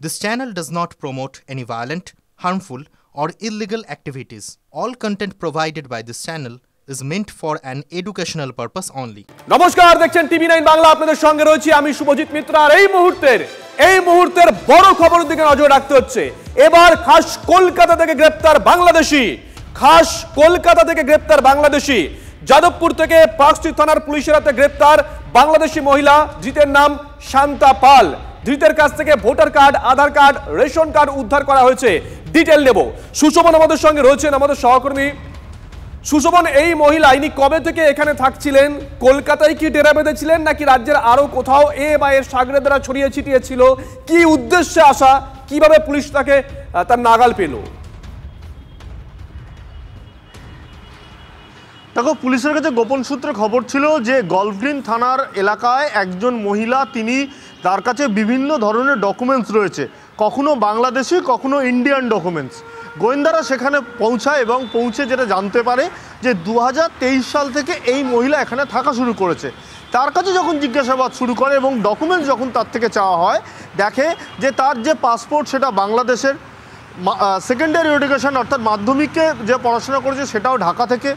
This channel does not promote any violent, harmful, or illegal activities. All content provided by this channel is meant for an educational purpose only. নমস্কার, দেখছেন টিভি9 বাংলা। আপনাদের সঙ্গে রয়েছি আমি শুভজিৎ মিত্র। আর এই মুহূর্তের বড় খবরের দিকে নজর রাখতে হচ্ছে। এবার খাস কলকাতা থেকে গ্রেপ্তার বাংলাদেশি যাদবপুর থেকে পার্কস্ট্রিট থানার পুলিশের হাতে গ্রেপ্তার বাংলাদেশি মহিলা। ধৃতের নাম শান্তা পাল। ধৃতের কাছ থেকে ভোটার কার্ড, আধার কার্ড, রেশন কার্ড উদ্ধার করা হয়েছে। ডিটেল নেব। সুশোভন আমাদের সঙ্গে রয়েছেন, আমাদের সহকর্মী। সুশোভন, এই মহিলা ইনি কবে থেকে এখানে থাকছিলেন? কলকাতায় কি ডেরা বেঁধেছিলেন নাকি রাজ্যের আরো কোথাও এ বা এর সাগরে দ্বারা ছড়িয়ে ছিটিয়ে ছিল? কি উদ্দেশ্যে আসা, কিভাবে পুলিশ তাকে তার নাগাল পেল? দেখো, পুলিশের কাছে গোপন সূত্রে খবর ছিল যে গলফগ্রিন থানার এলাকায় একজন মহিলা, তার কাছে বিভিন্ন ধরনের ডকুমেন্টস রয়েছে, কখনো বাংলাদেশি কখনো ইন্ডিয়ান ডকুমেন্টস। গোয়েন্দারা সেখানে পৌঁছায় এবং পৌঁছে যেটা জানতে পারে যে 2023 সাল থেকে এই মহিলা এখানে থাকা শুরু করেছে। তার কাছে যখন জিজ্ঞাসাবাদ শুরু করে এবং ডকুমেন্টস যখন তার থেকে চাওয়া হয়, দেখে যে তার যে পাসপোর্ট সেটা বাংলাদেশের, সেকেন্ডারি এডুকেশন অর্থাৎ মাধ্যমিকে যে পড়াশোনা করেছে সেটাও ঢাকা থেকে,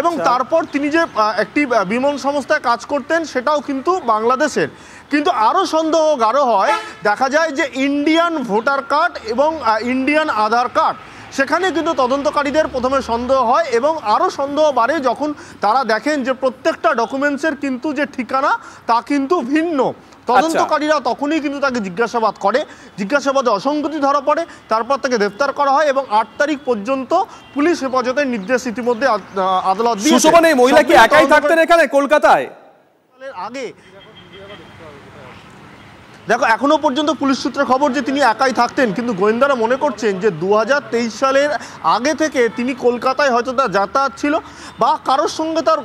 এবং তারপর তিনি যে একটি বিমান সংস্থায় কাজ করতেন সেটাও কিন্তু বাংলাদেশের। কিন্তু আরও সন্দেহ গাঢ় হয়, দেখা যায় যে ইন্ডিয়ান ভোটার কার্ড এবং ইন্ডিয়ান আধার কার্ড, সেখানে কিন্তু তদন্তকারীদের প্রথমে সন্দেহ হয় এবং আরও সন্দেহ বাড়ে যখন তারা দেখেন যে প্রত্যেকটা ডকুমেন্টসের কিন্তু যে ঠিকানা তা কিন্তু ভিন্ন। তদন্তকারীরা তখনই কিন্তু তাকে জিজ্ঞাসাবাদ করে, জিজ্ঞাসাবাদে অসঙ্গতি ধরা পড়ে, তারপর তাকে গ্রেফতার করা হয় এবং 8 তারিখ পর্যন্ত পুলিশ হেফাজতের নির্দেশ ইতিমধ্যে আদালত দিয়েছে। সুশোভন, এই মহিলা কি একাই থাকতেন এখানে কলকাতায়? আগে দেখো, এখনো পর্যন্ত পুলিশ সূত্রে খবর যে তিনি একাই থাকতেন, কিন্তু গোয়েন্দারা মনে করছেন যে 2023 সালের আগে থেকে তিনি কলকাতায় হয়তো তার যাতায়াত ছিল বা কারোর সঙ্গে তার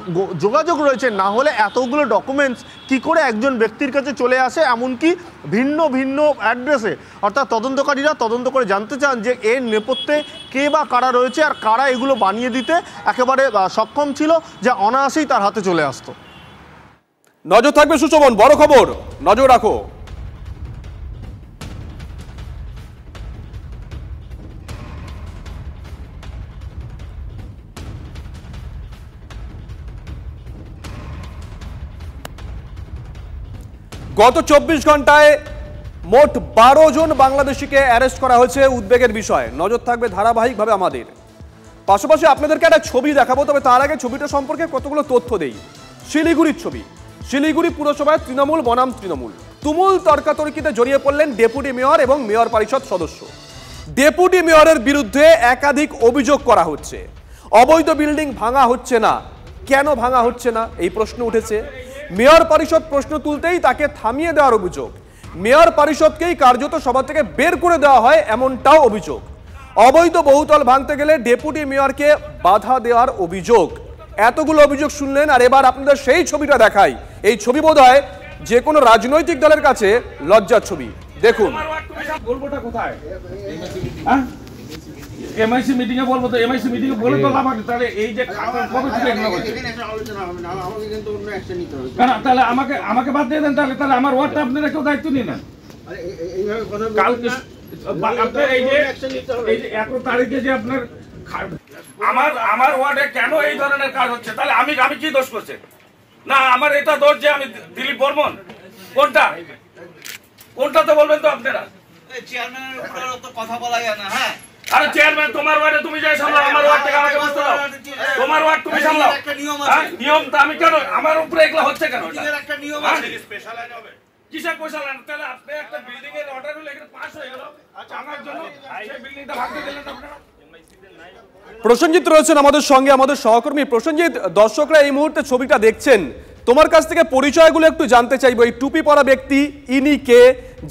যোগাযোগ রয়েছে। না হলে এতগুলো ডকুমেন্টস কি করে একজন ব্যক্তির কাছে চলে আসে, এমনকি ভিন্ন ভিন্ন অ্যাড্রেসে? অর্থাৎ তদন্তকারীরা তদন্ত করে জানতে চান যে এর নেপথ্যে কে বা কারা রয়েছে আর কারা এগুলো বানিয়ে দিতে একেবারে সক্ষম ছিল, যা অনায়াসেই তার হাতে চলে আসতো। নজর থাকবে সুশোভন, বড় খবর, নজর রাখো। গত 24 ঘন্টায় মোট 12 জন বাংলাদেশিকে অ্যারেস্ট করা হয়েছে। উদ্বেগের বিষয়, নজর থাকবে ধারাবাহিকভাবে আমাদের। পাশাপাশি আপনাদেরকে একটা ছবি দেখাবো, তবে তার আগে ছবিটা সম্পর্কে কতগুলো তথ্য দেই। শিলিগুড়ির ছবি। শিলিগুড়ি পুরসভায় তৃণমূল বনাম তৃণমূল তুমুল তর্কাতর্কিতে জড়িয়ে পড়লেন ডেপুটি মেয়র এবং মেয়র পরিষদ সদস্য। ডেপুটি মেয়রের বিরুদ্ধে একাধিক অভিযোগ করা হচ্ছে। অবৈধ বিল্ডিং ভাঙা হচ্ছে না, কেন ভাঙা হচ্ছে না এই প্রশ্ন উঠেছে। মেয়র পরিষদ প্রশ্ন তুলতেই তাকে থামিয়ে দেওয়ার অভিযোগ। মেয়র পরিষদকেই কার্যত সভা থেকে বের করে দেওয়া হয় এমনটাও অভিযোগ। অবৈধ বহুতল ভাঙতে গেলে ডেপুটি মেয়রকে বাধা দেওয়ার অভিযোগ। এতগুলো অভিযোগ শুনলেন, আর এবার আপনাদের সেই ছবিটা দেখাই। এই ছবি বোধহয় যে কোনো রাজনৈতিক দলের কাছে লজ্জার ছবি। দেখুন, এমআইসি মিটিং এ বলবো তো, এমআইসি মিটিং এ বলে তো লাভ আছে। তাহলে এই যে কবে থেকে এগুলো হচ্ছে, আমাকে কিন্তু অন্য অ্যাকশন নিতে হবে। কারণ তাহলে আমাকে বাদ দিয়ে দেন, তাহলে আমার ওয়ার্ডটা আপনারা কেউ দায়িত্ব নিয়ে নেন। এইভাবে কথা কালকে আপনার এই যে 1 তারিখে যে আপনার আমার ওয়ার্ডে কেন এই ধরনের কাজ হচ্ছে, তাহলে আমি কি দোষ করছে? না, আমার এটা দোষ যে আমি দিলীপ বর্মন। কোনটা তো বলবেন তো আপনারা। চেয়ারম্যানের উপরে তো কথা বলা যায় না। হ্যাঁ, আরে চেয়ারম্যান, তোমার ওয়ার্ডে তুমি যাই সামলাও, আমার ওয়ার্ড থেকে আমাকে বুঝতে দাও। তোমার ওয়ার্ড তুমি সামলাও। একটা নিয়ম আছে, নিয়ম তো আমি কেন আমার উপরে এগুলা হচ্ছে কেন? এর একটা নিয়ম আছে, স্পেশাল আইন হবে। কিসের স্পেশাল আইন? তাহলে আপনি একটা বিল্ডিং এর অর্ডার হলো, এখানে পাস হয়ে গেল, আচ্ছা আমার জন্য সেই বিল্ডিংটা ভাঙতে দিলেন আপনারা। প্রসেনজিৎ রয়েছেন আমাদের সঙ্গে, আমাদের সহকর্মী। প্রসেনজিৎ, দর্শকরা এই মুহূর্তে ছবিটা দেখছেন, তোমার কাছ থেকে পরিচয়গুলো একটু জানতে চাইবো। এই টুপি পরা ব্যক্তি ইনি কে,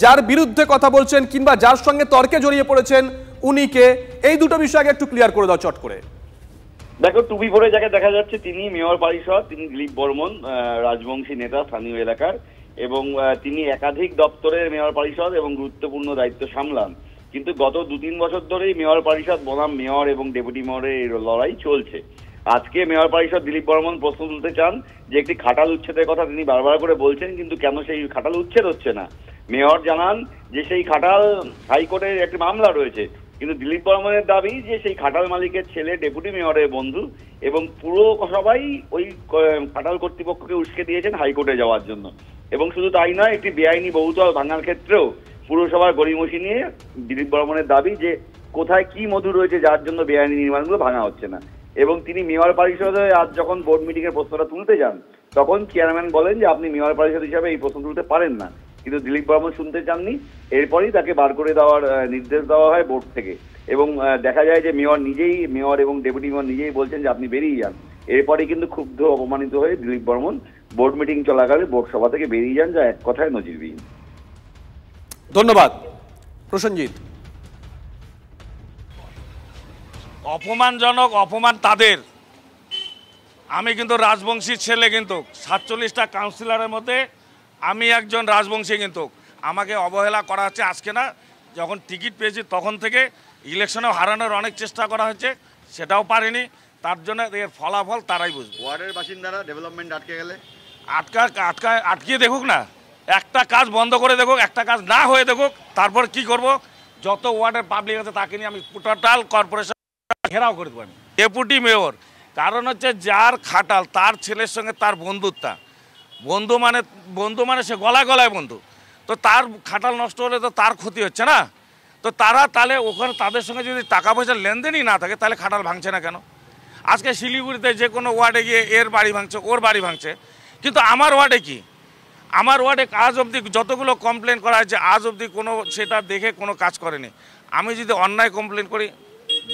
যার বিরুদ্ধে কথা বলছেন কিংবা যার সঙ্গে তর্কে জড়িয়ে পড়েছেন উনি কে? এই দুটো বিষয় আগে একটু ক্লিয়ার করে দাও চট করে। দেখো, টুপি পরে যাকে দেখা যাচ্ছে তিনি মেয়র পরিষদ, তিনি দিলীপ বর্মন, রাজবংশী নেতা স্থানীয় এলাকার, এবং তিনি একাধিক দপ্তরের মেয়র পরিষদ এবং গুরুত্বপূর্ণ দায়িত্ব সামলান। কিন্তু গত 2-3 বছর ধরেই মেয়র পরিষদ বনাম মেয়র এবং ডেপুটি মেয়রের লড়াই চলছে। আজকে মেয়র পরিষদ দিলীপ বর্মন প্রশ্ন তুলতে চান যে একটি খাটাল উচ্ছেদের কথা তিনি বারবার করে বলছেন, কিন্তু কেন সেই খাটাল উচ্ছেদ হচ্ছে না। মেয়র জানান যে সেই খাটাল হাইকোর্টের একটি মামলা রয়েছে, কিন্তু দিলীপ বর্মনের দাবি যে সেই খাটাল মালিকের ছেলে ডেপুটি মেয়রের বন্ধু এবং পুরো সবাই ওই খাটাল কর্তৃপক্ষকে উস্কে দিয়েছেন হাইকোর্টে যাওয়ার জন্য। এবং শুধু তাই নয়, একটি বেআইনি বহুতল ভাঙার ক্ষেত্রেও পুরসভার গড়িমসি নিয়ে দিলীপ বর্মনের দাবি যে কোথায় কি মধু রয়েছে যার জন্য বেআইনি নির্মাণগুলো ভাঙা হচ্ছে না। এবং তিনি মেয়র পরিষদে আজ যখন বোর্ড মিটিং এর প্রশ্নটা তুলতে যান, তখন চেয়ারম্যান বলেন যে আপনি মেয়র পরিষদ হিসাবে এই প্রশ্ন তুলতে পারেন না, কিন্তু দিলীপ বর্মন শুনতে চাননি। এরপরই তাকে বার করে দেওয়ার নির্দেশ দেওয়া হয় বোর্ড থেকে। এবং দেখা যায় যে মেয়র এবং ডেপুটি মেয়র নিজেই বলছেন যে আপনি বেরিয়ে যান। এরপরে কিন্তু ক্ষুব্ধ অপমানিত হয়ে দিলীপ বর্মন বোর্ড মিটিং চলাকালে বোর্ড সভা থেকে বেরিয়ে যান, যা এক কথায় নজিরবিহীন। ধন্যবাদ প্রসেনজিৎ। অপমানজনক, অপমান তাদের। আমি কিন্তু রাজবংশীর ছেলে, কিন্তু 47টা কাউন্সিলরের মধ্যে আমি একজন রাজবংশী, কিন্তু আমাকে অবহেলা করা হচ্ছে আজকে না, যখন টিকিট পেয়েছি তখন থেকে। ইলেকশনেও হারানোর অনেক চেষ্টা করা হচ্ছে, সেটাও পারেনি। তার জন্য এর ফলাফল তারাই বুঝবে। ওয়ার্ডের বাসিন্দারা ডেভেলপমেন্ট আটকে গেলে আটকিয়ে দেখুক না, একটা কাজ বন্ধ করে দেখুক, একটা কাজ না হয়ে দেখুক, তারপর কি করব। যত ওয়ার্ডের পাবলিক আছে তাকে নিয়ে আমি টোটাল কর্পোরেশন ঘেরাও করে দেবো। ডেপুটি মেয়র, কারণ হচ্ছে যার খাটাল তার ছেলের সঙ্গে তার বন্ধু মানে সে গলায় বন্ধু, তো তার খাটাল নষ্ট হলে তো তার ক্ষতি হচ্ছে না। তো তাহলে ওখানে তাদের সঙ্গে যদি টাকা পয়সার লেনদেনই না থাকে, তাহলে খাটাল ভাঙছে না কেন? আজকে শিলিগুড়িতে যে কোনো ওয়ার্ডে গিয়ে এর বাড়ি ভাঙছে, ওর বাড়ি ভাঙছে, কিন্তু আমার ওয়ার্ডে কি? আমার ওয়ার্ডে আজ অবধি যতগুলো কমপ্লেন করা হয়েছে, আজ অবধি কোনো সেটা দেখে কোনো কাজ করেনি। আমি যদি অন্যায় কমপ্লেন করি,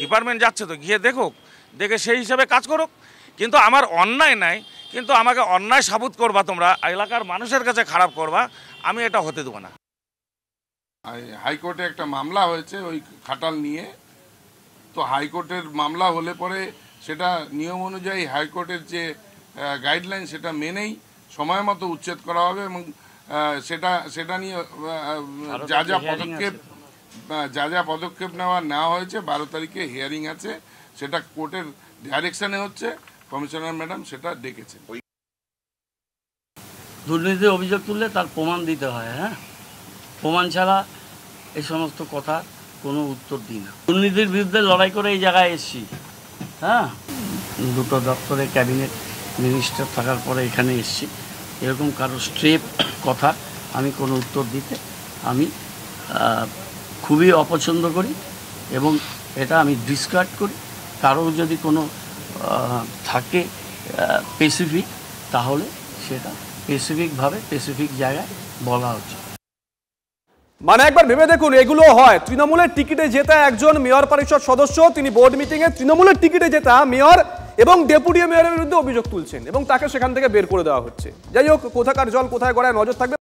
ডিপার্টমেন্ট যাচ্ছে তো গিয়ে দেখে সেই হিসাবে কাজ করুক। কিন্তু আমার অন্যায় নাই, কিন্তু আমাকে অন্যায় সাবুত করবা, তোমরা এলাকার মানুষের কাছে খারাপ করবা, আমি এটা হতে দেবো না। হাইকোর্টে একটা মামলা হয়েছে ওই খাটাল নিয়ে, তো হাইকোর্টের মামলা হলে পরে সেটা নিয়ম অনুযায়ী হাইকোর্টের যে গাইডলাইন সেটা মেনেই সময় মতো উচ্ছেদ করা হবে। এবং সেটা নিয়ে যা পদক্ষেপ নেওয়া হয়েছে 12 তারিখে হিয়ারিং আছে, সেটা কোর্টের ডাইরেকশনে হচ্ছে। কমিশনার ম্যাডাম সেটা ডেকেছেন। দুর্নীতির অভিযোগ তুললে তার প্রমাণ দিতে হয়। হ্যাঁ, প্রমাণ ছাড়া এই সমস্ত কথা কোনো উত্তর দিই না। দুর্নীতির বিরুদ্ধে লড়াই করে এই জায়গায় এসেছি। হ্যাঁ, দুটো দপ্তরে ক্যাবিনেট মিনিস্টার থাকার পরে এখানে এসেছি। এরকম কারো স্ট্রেপ কথা আমি কোনো উত্তর দিতে আমি খুবই অপছন্দ করি এবং এটা আমি ডিসকার্ড করি। কারো যদি কোনো থাকে স্পেসিফিক, তাহলে সেটা স্পেসিফিকভাবে স্পেসিফিক জায়গায় বলা উচিত। মানে একবার ভেবে দেখুন, এগুলো হয় তৃণমূলের টিকিটে জেতা একজন মেয়র পরিষদ সদস্য, তিনি বোর্ড মিটিংয়ে তৃণমূলের টিকিটে জেতা মেয়র এবং ডেপুটি মেয়রের বিরুদ্ধে অভিযোগ তুলছেন এবং তাকে সেখান থেকে বের করে দেওয়া হচ্ছে। যাই হোক, কোথাকার জল কোথায় গড়ায় নজর থাকবে।